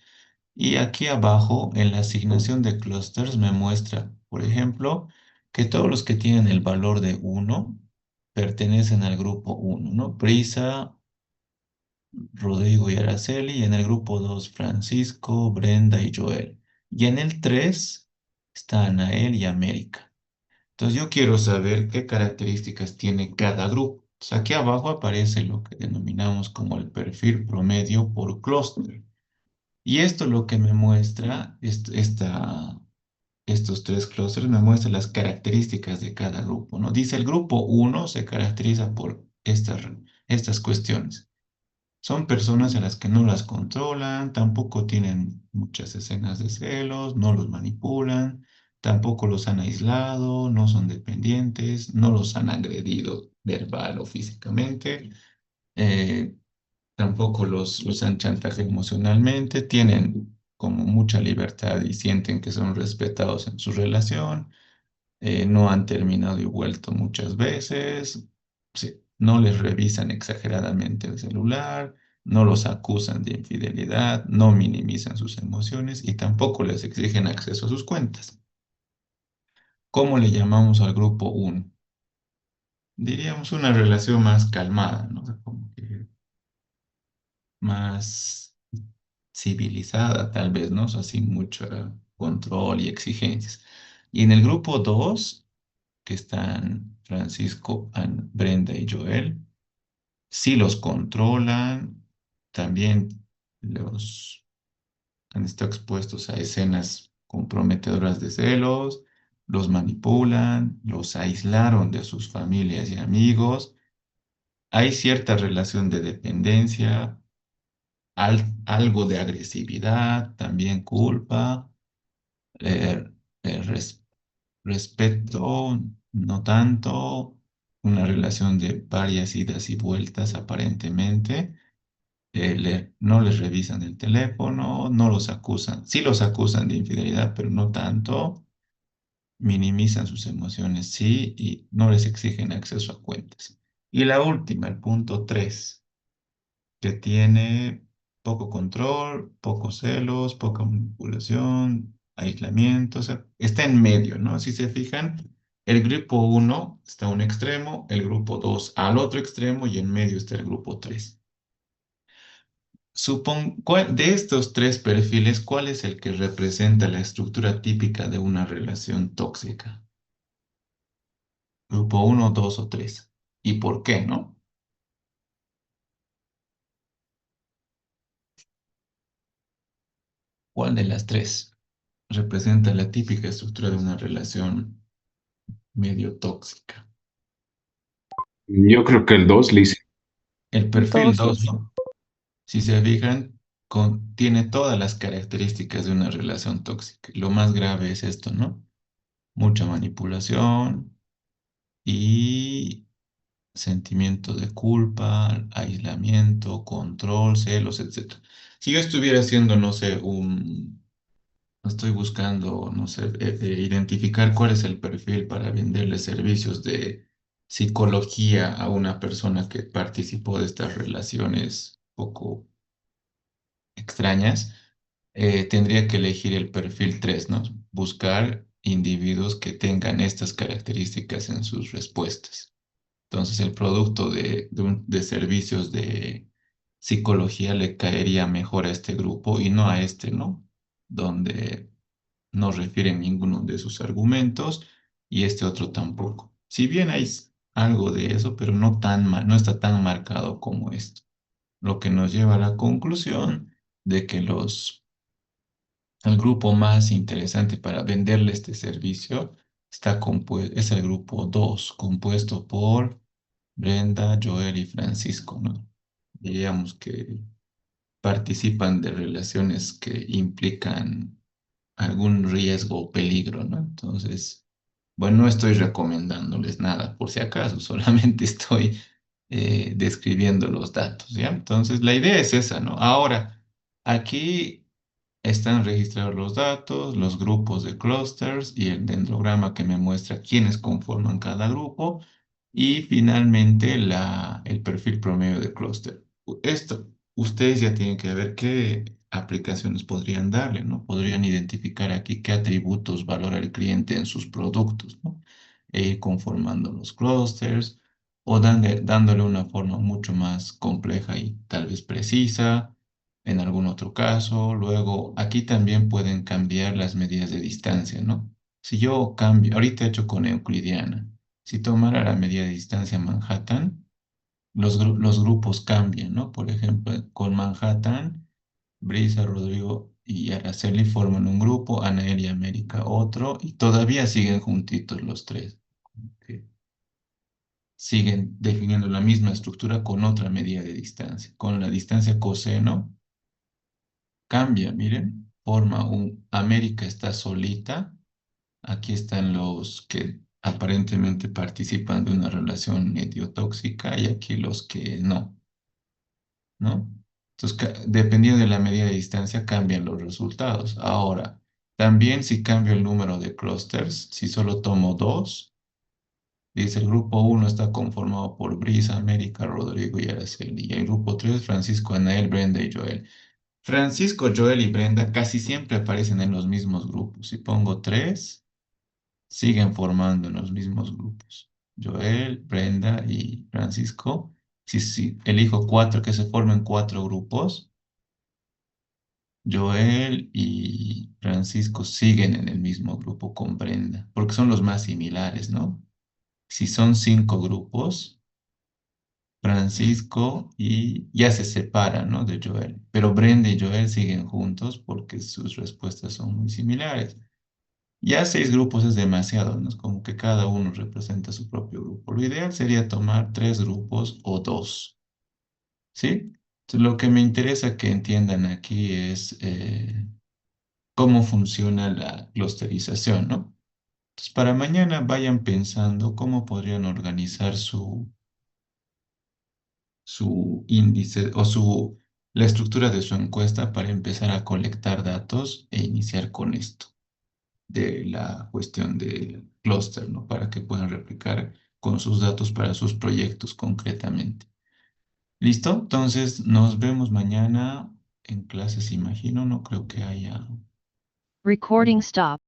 Y aquí abajo en la asignación de clusters me muestra, por ejemplo, que todos los que tienen el valor de uno pertenecen al grupo uno, ¿no? Prisa, Rodrigo y Araceli, y en el grupo 2 Francisco, Brenda y Joel. Y en el 3 está Anael y América. Entonces yo quiero saber qué características tiene cada grupo. Entonces, aquí abajo aparece lo que denominamos como el perfil promedio por clúster. Y esto lo que me muestra, estos tres clústeres me muestran las características de cada grupo, ¿no? Dice el grupo uno se caracteriza por estas cuestiones. Son personas a las que no las controlan, tampoco tienen muchas escenas de celos, no los manipulan, tampoco los han aislado, no son dependientes, no los han agredido verbal o físicamente, eh, tampoco los han chantajeado emocionalmente, tienen como mucha libertad y sienten que son respetados en su relación, no han terminado y vuelto muchas veces, sí, no les revisan exageradamente el celular, no los acusan de infidelidad, no minimizan sus emociones y tampoco les exigen acceso a sus cuentas. ¿Cómo le llamamos al grupo uno? Diríamos una relación más calmada, ¿no? O sea, como que más civilizada, tal vez, ¿no? O sea, sin mucho control y exigencias. Y en el grupo 2 que están Francisco, Brenda y Joel, sí los controlan, también los han estado expuestos a escenas comprometedoras de celos, los manipulan, los aislaron de sus familias y amigos, hay cierta relación de dependencia, algo de agresividad, también culpa, eh, eh, res- respeto, no tanto, una relación de varias idas y vueltas aparentemente. No les revisan el teléfono, no los acusan, sí los acusan de infidelidad, pero no tanto, minimizan sus emociones, sí, y no les exigen acceso a cuentas. Y la última, el punto 3 que tiene poco control, pocos celos, poca manipulación, aislamiento, o sea, está en medio, ¿no? Si se fijan, el grupo uno está a un extremo, el grupo 2 al otro extremo y en medio está el grupo 3. De estos tres perfiles, ¿cuál es el que representa la estructura típica de una relación tóxica? Grupo uno, 2 o 3. ¿Y por qué, no? ¿Cuál de las tres representa la típica estructura de una relación medio tóxica? Yo creo que el 2, Lice. El perfil Dos, 2, Liz. ¿no? Si se fijan, tiene todas las características de una relación tóxica. Lo más grave es esto, ¿no? Mucha manipulación y sentimiento de culpa, aislamiento, control, celos, etcétera. Si yo estuviera haciendo, no sé, estoy buscando, no sé, identificar cuál es el perfil para venderle servicios de psicología a una persona que participó de estas relaciones poco extrañas, tendría que elegir el perfil 3, ¿no? Buscar individuos que tengan estas características en sus respuestas. Entonces, el producto de servicios de psicología le caería mejor a este grupo y no a este, ¿no? Donde no refieren ninguno de sus argumentos y este otro tampoco. Si bien hay algo de eso, pero no tan no está tan marcado como esto, lo que nos lleva a la conclusión de que el grupo más interesante para venderle este servicio es el grupo 2 compuesto por Brenda, Joel y Francisco, ¿no? Diríamos que participan de relaciones que implican algún riesgo o peligro, ¿no? Entonces, bueno, no estoy recomendándoles nada, por si acaso, solamente estoy describiendo los datos, ¿ya? Entonces, la idea es esa, ¿no? Ahora, aquí están registrados los datos, los grupos de clusters y el dendrograma que me muestra quiénes conforman cada grupo y finalmente el perfil promedio de clúster. Esto, ustedes ya tienen que ver qué aplicaciones podrían darle, ¿no? Podrían identificar aquí qué atributos valora el cliente en sus productos, ¿no? E ir conformando los clusters o dándole una forma mucho más compleja y tal vez precisa en algún otro caso. Luego, aquí también pueden cambiar las medidas de distancia, ¿no? Si yo cambio, ahorita he hecho con euclidiana, si tomara la medida de distancia Manhattan, los grupos cambian, ¿no? Por ejemplo, con Manhattan, Brisa, Rodrigo y Araceli forman un grupo, Anael y América otro, y todavía siguen juntitos los tres. Ok. Siguen definiendo la misma estructura con otra medida de distancia. Con la distancia coseno, cambia, miren, forma América está solita. Aquí están los que aparentemente participan de una relación medio tóxica y aquí los que no, ¿no? Entonces, dependiendo de la medida de distancia, cambian los resultados. Ahora, también si cambio el número de clusters, si solo tomo dos, dice el grupo uno está conformado por Brisa, América, Rodrigo y Araceli. Y el grupo 3 Francisco, Anael, Brenda y Joel. Francisco, Joel y Brenda casi siempre aparecen en los mismos grupos. Si pongo 3 siguen formando en los mismos grupos. Joel, Brenda y Francisco. Si elijo 4, que se formen 4 grupos, Joel y Francisco siguen en el mismo grupo con Brenda, porque son los más similares, ¿no? Si son 5 grupos, Francisco y ya se separan, ¿no? De Joel, pero Brenda y Joel siguen juntos porque sus respuestas son muy similares. Ya 6 grupos es demasiado, ¿no? Es como que cada uno representa su propio grupo. Lo ideal sería tomar 3 grupos o 2, ¿sí? Entonces, lo que me interesa que entiendan aquí es cómo funciona la clusterización, ¿no? Entonces, para mañana vayan pensando cómo podrían organizar su índice o la estructura de su encuesta para empezar a colectar datos e iniciar con esto de la cuestión del clúster, ¿no? Para que puedan replicar con sus datos para sus proyectos concretamente. ¿Listo? Entonces nos vemos mañana en clases, imagino, no creo que haya... Recording stop.